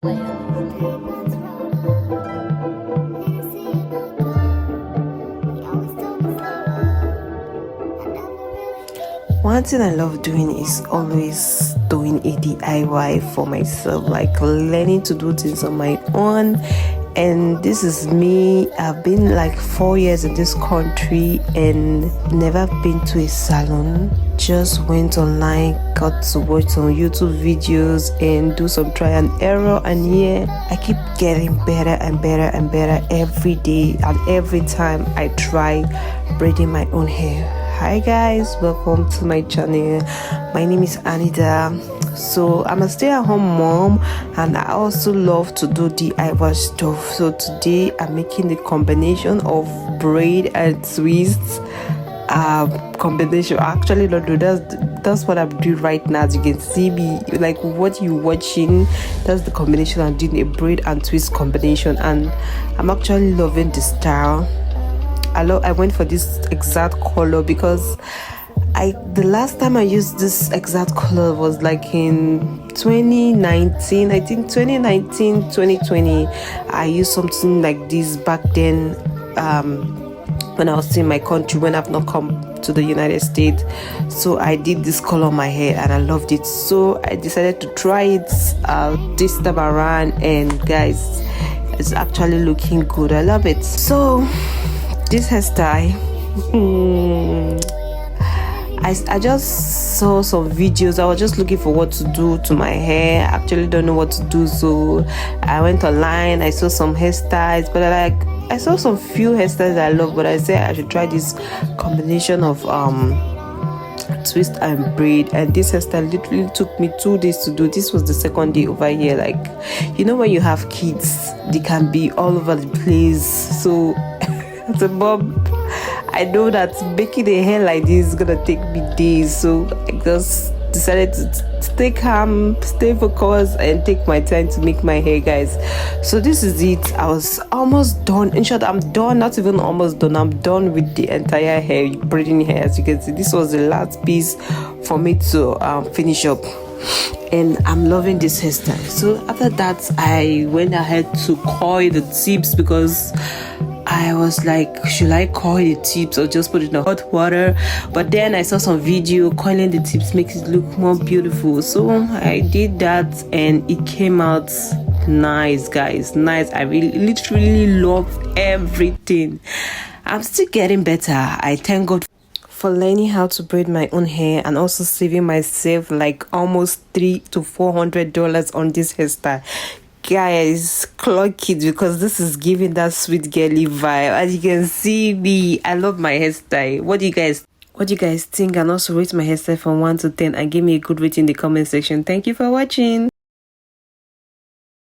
One thing I love doing is always doing a DIY for myself, like learning to do things on my own. And this is me. I've been like 4 years in this country and never been to a salon. Just went online, got to watch some YouTube videos and do some try and error, and yeah, I keep getting better and better and better every day, and every time I try braiding my own hair. Hi guys, welcome to my channel. My name is Anita. So I'm a stay-at-home mom and I also love to do DIY stuff. So today I'm making the combination of braid and twist combination. Actually no, that's what I'm doing right now. As you can see me, like what you're watching, that's the combination. I'm doing a braid and twist combination and I'm actually loving the style. I went for this exact color because the last time I used this exact color was like in 2019. I think 2019 2020 I used something like this back then, when I was in my country, when I've not come to the United States. So I did this color on my hair and I loved it, so I decided to try it this time around, and guys, it's actually looking good. I love it. So this hairstyle, I just saw some videos. I was just looking for what to do to my hair. I actually don't know what to do, so I went online. I saw some hairstyles, but I saw some few hairstyles I love, but I said I should try this combination of twist and braid. And this hairstyle literally took me 2 days to do. This was the second day over here. Like, you know, when you have kids, they can be all over the place. So as a mom, I know that making a hair like this is gonna take me days, so I just decided to stay calm, stay focused, and take my time to make my hair, guys. So this is it. I was almost done. In short, I'm done. Not even almost done. I'm done with the entire hair, braiding hair. As you can see, this was the last piece for me to finish up, and I'm loving this hairstyle. So after that, I went ahead to coil the tips because I was like, should I coil the tips or just put it in hot water? But then I saw some video, coiling the tips makes it look more beautiful. So I did that and it came out nice, guys. Nice. I literally love everything. I'm still getting better. I thank God for learning how to braid my own hair and also saving myself like almost $300 to $400 on this hairstyle. Guys, clock it, because this is giving that sweet girly vibe. As you can see me, I love my hairstyle. What do you guys think? And also rate my hairstyle from 1 to 10 and give me a good rating in the comment section. Thank you for watching.